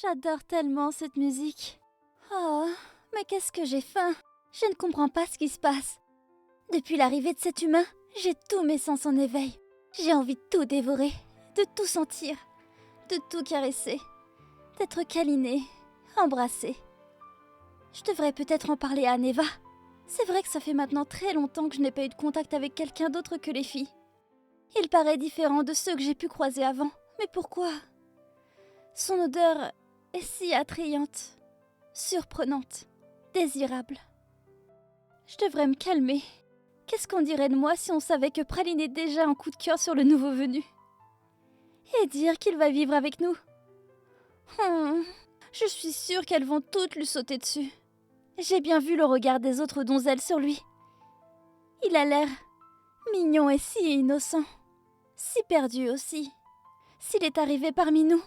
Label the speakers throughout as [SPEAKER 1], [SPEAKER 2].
[SPEAKER 1] J'adore tellement cette musique. Oh, mais qu'est-ce que j'ai faim. Je ne comprends pas ce qui se passe. Depuis l'arrivée de cet humain, j'ai tous mes sens en éveil. J'ai envie de tout dévorer, de tout sentir, de tout caresser, d'être câlinée, embrassée. Je devrais peut-être en parler à Neva. C'est vrai que ça fait maintenant très longtemps que je n'ai pas eu de contact avec quelqu'un d'autre que les filles. Il paraît différent de ceux que j'ai pu croiser avant. Mais pourquoi? Son odeur est si attrayante, surprenante, désirable. Je devrais me calmer. Qu'est-ce qu'on dirait de moi si on savait que Praline est déjà en coup de cœur sur le nouveau venu? Et dire qu'il va vivre avec nous? Je suis sûre qu'elles vont toutes lui sauter dessus. J'ai bien vu le regard des autres donzelles sur lui. Il a l'air mignon et si innocent, si perdu aussi. S'il est arrivé parmi nous,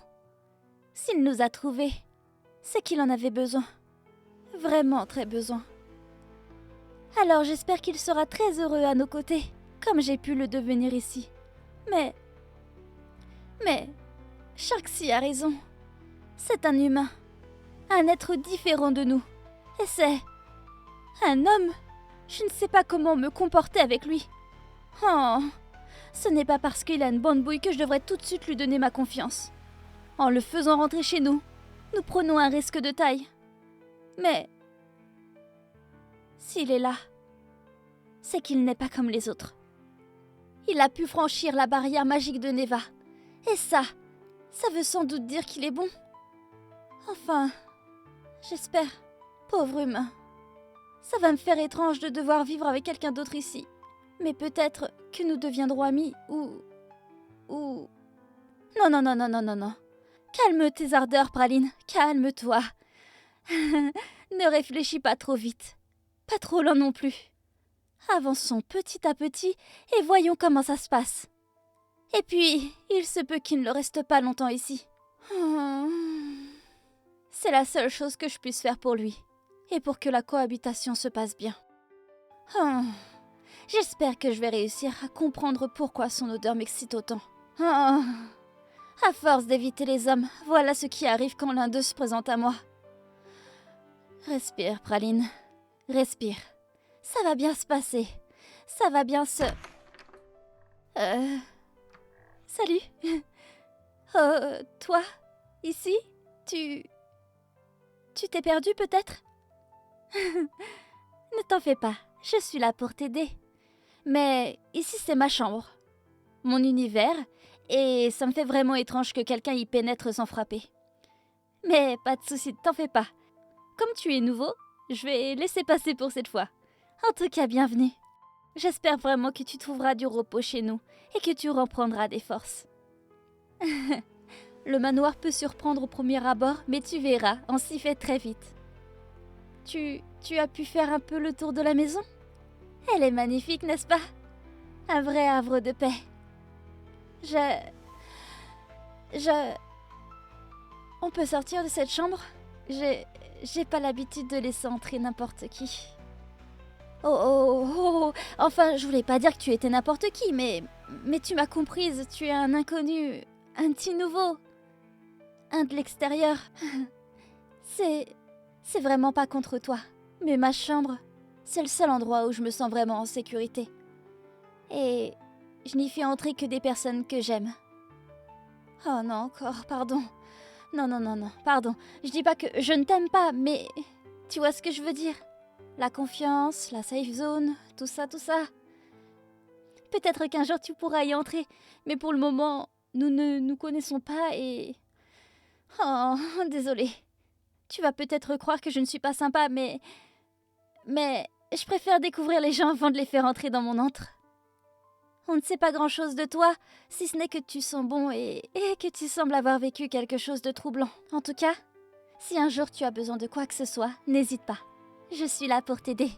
[SPEAKER 1] s'il nous a trouvés, c'est qu'il en avait besoin. Vraiment très besoin. Alors j'espère qu'il sera très heureux à nos côtés, comme j'ai pu le devenir ici. Mais... Sharksy a raison. C'est un humain, un être différent de nous. Et c'est... un homme. Je ne sais pas comment me comporter avec lui. Oh, ce n'est pas parce qu'il a une bonne bouille que je devrais tout de suite lui donner ma confiance. En le faisant rentrer chez nous, nous prenons un risque de taille. Mais... s'il est là, c'est qu'il n'est pas comme les autres. Il a pu franchir la barrière magique de Neva. Et ça veut sans doute dire qu'il est bon. Enfin, j'espère. Pauvre humain. Ça va me faire étrange de devoir vivre avec quelqu'un d'autre ici. Mais peut-être que nous deviendrons amis ou... Non. Calme tes ardeurs, Praline. Calme-toi. Ne réfléchis pas trop vite. Pas trop lent non plus. Avançons petit à petit et voyons comment ça se passe. Et puis, il se peut qu'il ne reste pas longtemps ici. C'est la seule chose que je puisse faire pour lui. Et pour que la cohabitation se passe bien. J'espère que je vais réussir à comprendre pourquoi son odeur m'excite autant. À force d'éviter les hommes, voilà ce qui arrive quand l'un d'eux se présente à moi. Respire, Praline. Respire. Ça va bien se passer. Ça va bien se... Salut. Toi, ici, tu t'es perdu peut-être? Ne t'en fais pas, je suis là pour t'aider. Mais ici c'est ma chambre, mon univers, et ça me fait vraiment étrange que quelqu'un y pénètre sans frapper. Mais pas de souci, t'en fais pas. Comme tu es nouveau, je vais laisser passer pour cette fois. En tout cas, bienvenue. J'espère vraiment que tu trouveras du repos chez nous et que tu reprendras des forces. Le manoir peut surprendre au premier abord, mais tu verras, on s'y fait très vite. Tu as pu faire un peu le tour de la maison? Elle est magnifique, n'est-ce pas? Un vrai havre de paix. On peut sortir de cette chambre? J'ai pas l'habitude de laisser entrer n'importe qui. Oh, enfin, je voulais pas dire que tu étais n'importe qui, mais tu m'as comprise, tu es un inconnu, un petit nouveau, un de l'extérieur. C'est vraiment pas contre toi, mais ma chambre, c'est le seul endroit où je me sens vraiment en sécurité. Et je n'y fais entrer que des personnes que j'aime. Oh non, encore, pardon. Non, pardon. Je dis pas que je ne t'aime pas, mais tu vois ce que je veux dire? La confiance, la safe zone, tout ça. Peut-être qu'un jour tu pourras y entrer, mais pour le moment, nous ne nous connaissons pas et... Oh, désolée. Tu vas peut-être croire que je ne suis pas sympa, mais je préfère découvrir les gens avant de les faire entrer dans mon antre. On ne sait pas grand-chose de toi, si ce n'est que tu sens bon et que tu sembles avoir vécu quelque chose de troublant. En tout cas, si un jour tu as besoin de quoi que ce soit, n'hésite pas. Je suis là pour t'aider.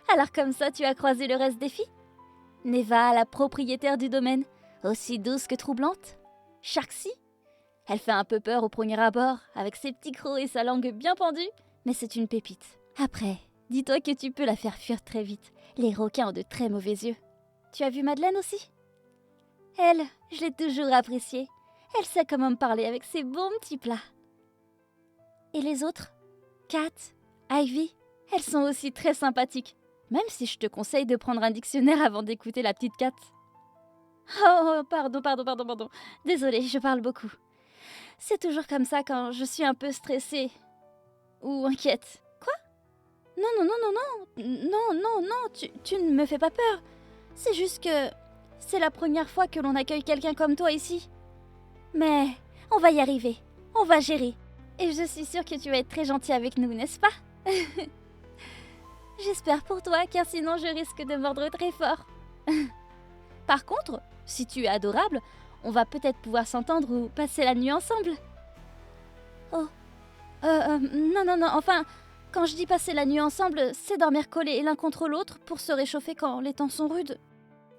[SPEAKER 1] Alors comme ça, tu as croisé le reste des filles? Neva, la propriétaire du domaine, aussi douce que troublante? Sharksy? Elle fait un peu peur au premier abord, avec ses petits crocs et sa langue bien pendue, mais c'est une pépite. Après, dis-toi que tu peux la faire fuir très vite. Les requins ont de très mauvais yeux. Tu as vu Madeleine aussi? Elle, je l'ai toujours appréciée. Elle sait comment me parler avec ses bons petits plats. Et les autres? Kat, Ivy, elles sont aussi très sympathiques. Même si je te conseille de prendre un dictionnaire avant d'écouter la petite Kat. Oh, pardon. Désolée, je parle beaucoup. C'est toujours comme ça quand je suis un peu stressée. Ou inquiète. Quoi? Non, tu ne me fais pas peur. C'est juste que c'est la première fois que l'on accueille quelqu'un comme toi ici. Mais on va y arriver, on va gérer. Et je suis sûre que tu vas être très gentil avec nous, n'est-ce pas? J'espère pour toi, car sinon je risque de mordre très fort. Par contre, si tu es adorable, on va peut-être pouvoir s'entendre ou passer la nuit ensemble. Oh, non, enfin, quand je dis passer la nuit ensemble, c'est dormir collés l'un contre l'autre pour se réchauffer quand les temps sont rudes.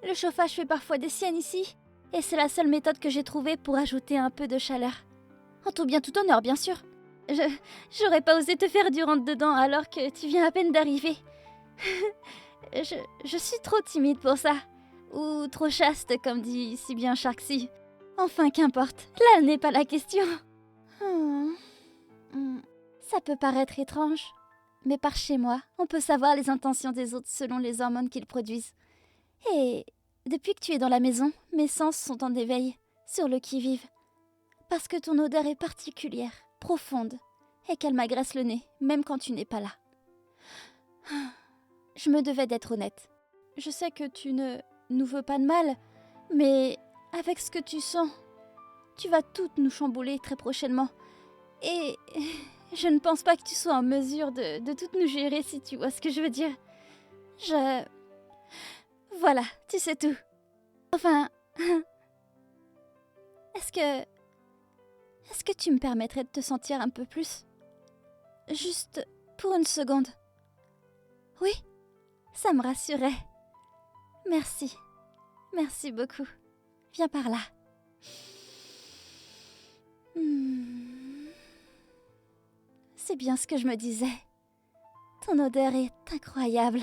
[SPEAKER 1] Le chauffage fait parfois des siennes ici, et c'est la seule méthode que j'ai trouvée pour ajouter un peu de chaleur. En tout bien tout honneur, bien sûr. J'aurais pas osé te faire du rentre-dedans alors que tu viens à peine d'arriver. je suis trop timide pour ça. Ou trop chaste, comme dit si bien Sharksy. Enfin, qu'importe, là n'est pas la question. Ça peut paraître étrange, mais par chez moi, on peut savoir les intentions des autres selon les hormones qu'ils produisent. Et depuis que tu es dans la maison, mes sens sont en éveil, sur le qui-vive. Parce que ton odeur est particulière, profonde, et qu'elle m'agresse le nez, même quand tu n'es pas là. Je me devais d'être honnête. Je sais que tu ne nous veux pas de mal, mais avec ce que tu sens, tu vas toutes nous chambouler très prochainement. Et je ne pense pas que tu sois en mesure de toutes nous gérer, si tu vois ce que je veux dire. Voilà, tu sais tout. Enfin... Est-ce que tu me permettrais de te sentir un peu plus? Juste pour une seconde. Oui, ça me rassurait. Merci. Merci beaucoup. Viens par là. C'est bien ce que je me disais. Ton odeur est incroyable.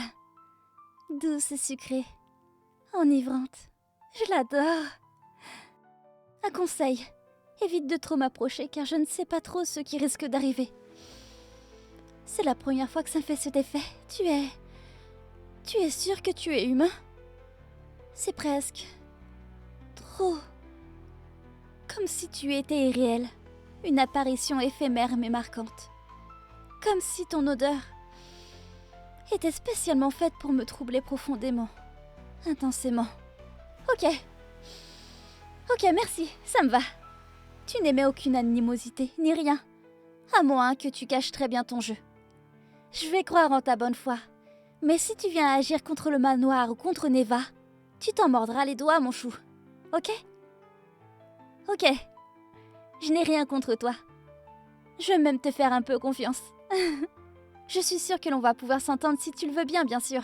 [SPEAKER 1] Douce et sucrée. Enivrante. Je l'adore. Un conseil. Évite de trop m'approcher car je ne sais pas trop ce qui risque d'arriver. C'est la première fois que ça fait cet effet. Tu es sûr que tu es humain? C'est presque... trop... Comme si tu étais irréel. Une apparition éphémère mais marquante. Comme si ton odeur était spécialement faite pour me troubler profondément. Intensément. Ok, merci, ça me va. Tu n'émets aucune animosité, ni rien. À moins que tu caches très bien ton jeu. Je vais croire en ta bonne foi. Mais si tu viens agir contre le manoir ou contre Neva, tu t'en mordras les doigts, mon chou. Ok? Ok. Je n'ai rien contre toi. Je vais même te faire un peu confiance. Je suis sûre que l'on va pouvoir s'entendre si tu le veux bien sûr.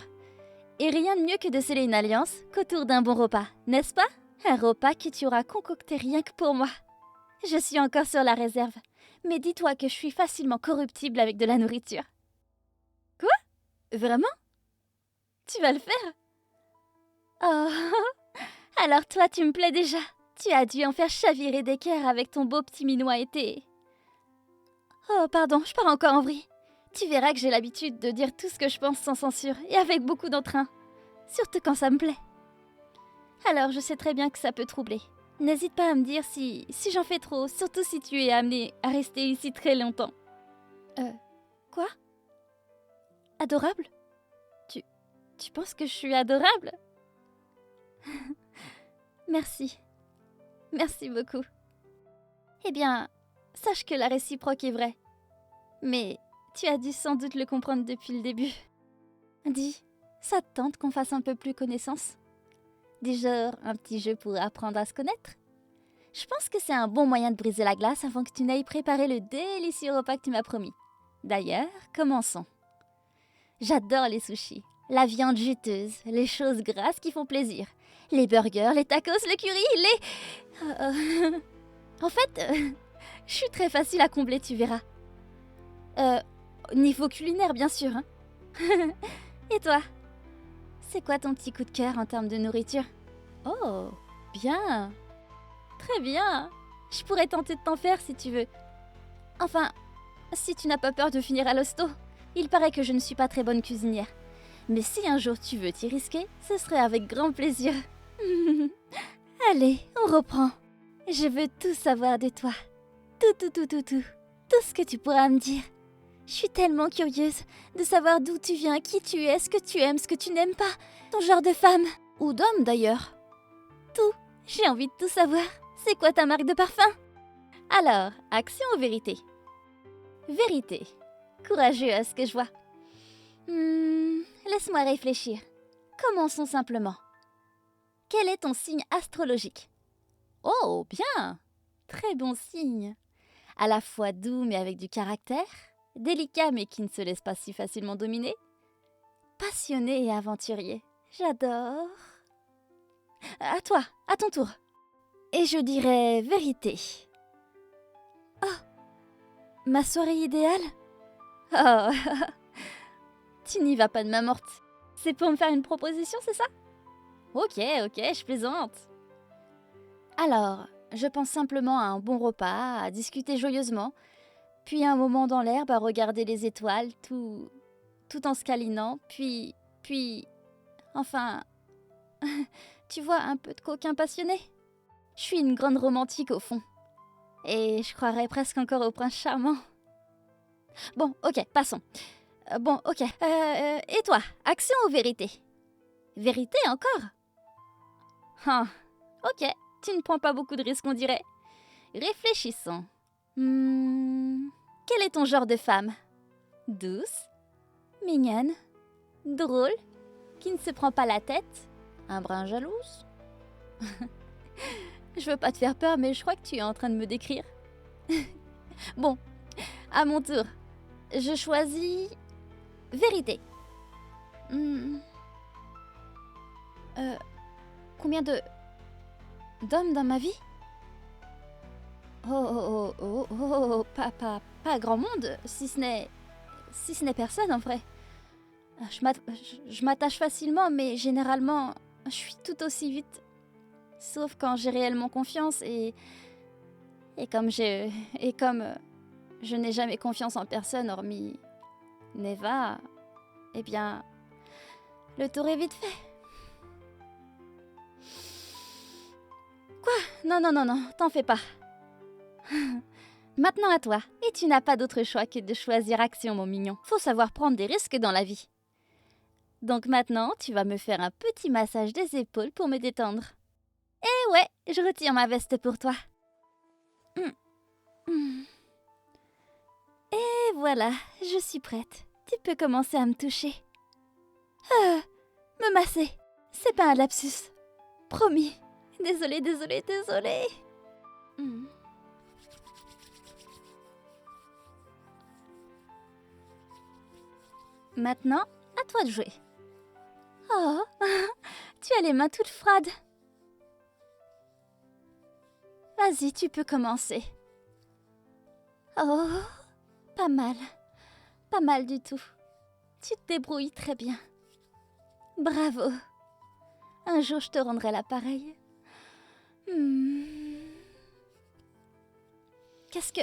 [SPEAKER 1] Et rien de mieux que de sceller une alliance qu'autour d'un bon repas, n'est-ce pas? Un repas que tu auras concocté rien que pour moi. Je suis encore sur la réserve, mais dis-toi que je suis facilement corruptible avec de la nourriture. Quoi? Vraiment? Tu vas le faire? Oh, alors toi tu me plais déjà. Tu as dû en faire chavirer des cœurs avec ton beau petit minois été. Oh pardon, je pars encore en vrille. Tu verras que j'ai l'habitude de dire tout ce que je pense sans censure et avec beaucoup d'entrain. Surtout quand ça me plaît. Alors je sais très bien que ça peut troubler. N'hésite pas à me dire si j'en fais trop, surtout si tu es amené à rester ici très longtemps. Quoi? Adorable? Tu penses que je suis adorable? Merci. Merci beaucoup. Eh bien, sache que la réciproque est vraie. Mais tu as dû sans doute le comprendre depuis le début. Dis, ça te tente qu'on fasse un peu plus connaissance? Du genre un petit jeu pour apprendre à se connaître? Je pense que c'est un bon moyen de briser la glace avant que tu n'ailles préparer le délicieux repas que tu m'as promis. D'ailleurs, commençons. J'adore les sushis, la viande juteuse, les choses grasses qui font plaisir, les burgers, les tacos, le curry, En fait, je suis très facile à combler, tu verras. Niveau culinaire, bien sûr. Hein. Et toi? C'est quoi ton petit coup de cœur en termes de nourriture? Oh, bien. Très bien. Je pourrais tenter de t'en faire si tu veux. Enfin, si tu n'as pas peur de finir à l'hosto. Il paraît que je ne suis pas très bonne cuisinière. Mais si un jour tu veux t'y risquer, ce serait avec grand plaisir. Allez, on reprend. Je veux tout savoir de toi. Tout. Tout ce que tu pourras me dire. Je suis tellement curieuse de savoir d'où tu viens, qui tu es, ce que tu aimes, ce que tu n'aimes pas, ton genre de femme, ou d'homme d'ailleurs. Tout, j'ai envie de tout savoir. C'est quoi ta marque de parfum? Alors, action ou vérité? Vérité. Courageux à ce que je vois. Laisse-moi réfléchir. Commençons simplement. Quel est ton signe astrologique? Oh, bien! Très bon signe. À la fois doux mais avec du caractère, délicat mais qui ne se laisse pas si facilement dominer, passionné et aventurier. J'adore. À toi, à ton tour. Et je dirais vérité. Oh, ma soirée idéale? Oh, tu n'y vas pas de main morte. C'est pour me faire une proposition, c'est ça? Ok, je plaisante. Alors, je pense simplement à un bon repas, à discuter joyeusement, puis un moment dans l'herbe à regarder les étoiles, tout en se câlinant, puis, enfin, tu vois, un peu de coquin passionné. Je suis une grande romantique au fond, et je croirais presque encore au prince charmant. Bon, ok, passons. Et toi, action ou vérité? Vérité encore? Ok, tu ne prends pas beaucoup de risques, on dirait. Réfléchissons. Quel est ton genre de femme? Douce, mignonne, drôle, qui ne se prend pas la tête, un brin jalouse? Je veux pas te faire peur, mais je crois que tu es en train de me décrire. Bon, à mon tour. Je choisis... Vérité. Combien d'hommes dans ma vie? Pas grand monde, si ce n'est personne en vrai. Je m'attache facilement, mais généralement, je suis tout aussi vite. Sauf quand j'ai réellement confiance et comme je n'ai jamais confiance en personne hormis Neva, eh bien, le tour est vite fait. Quoi? Non, t'en fais pas. Maintenant à toi, et tu n'as pas d'autre choix que de choisir action, mon mignon. Faut savoir prendre des risques dans la vie. Donc maintenant, tu vas me faire un petit massage des épaules pour me détendre. Eh ouais, je retire ma veste pour toi. Et voilà, je suis prête. Tu peux commencer à me toucher. Me masser. C'est pas un lapsus. Promis. Désolée. Maintenant, à toi de jouer. Oh, tu as les mains toutes froides. Vas-y, tu peux commencer. Oh, pas mal du tout. Tu te débrouilles très bien. Bravo. Un jour, je te rendrai l'appareil. Qu'est-ce que...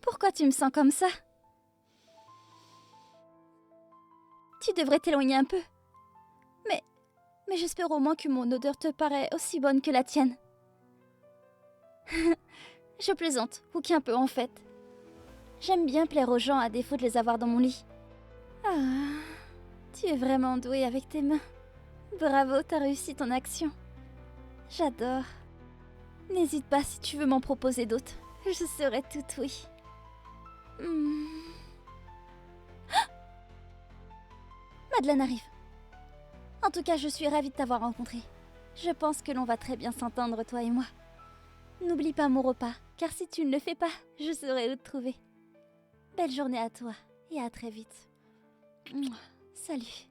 [SPEAKER 1] pourquoi tu me sens comme ça? Tu devrais t'éloigner un peu. Mais j'espère au moins que mon odeur te paraît aussi bonne que la tienne. Je plaisante, ou qu'un peu en fait. J'aime bien plaire aux gens à défaut de les avoir dans mon lit. Ah, tu es vraiment douée avec tes mains. Bravo, t'as réussi ton action. J'adore. N'hésite pas si tu veux m'en proposer d'autres. Je serai toute oui. Madeleine arrive. En tout cas, je suis ravie de t'avoir rencontré. Je pense que l'on va très bien s'entendre, toi et moi. N'oublie pas mon repas, car si tu ne le fais pas, je saurai où te trouver. Belle journée à toi, et à très vite. Salut.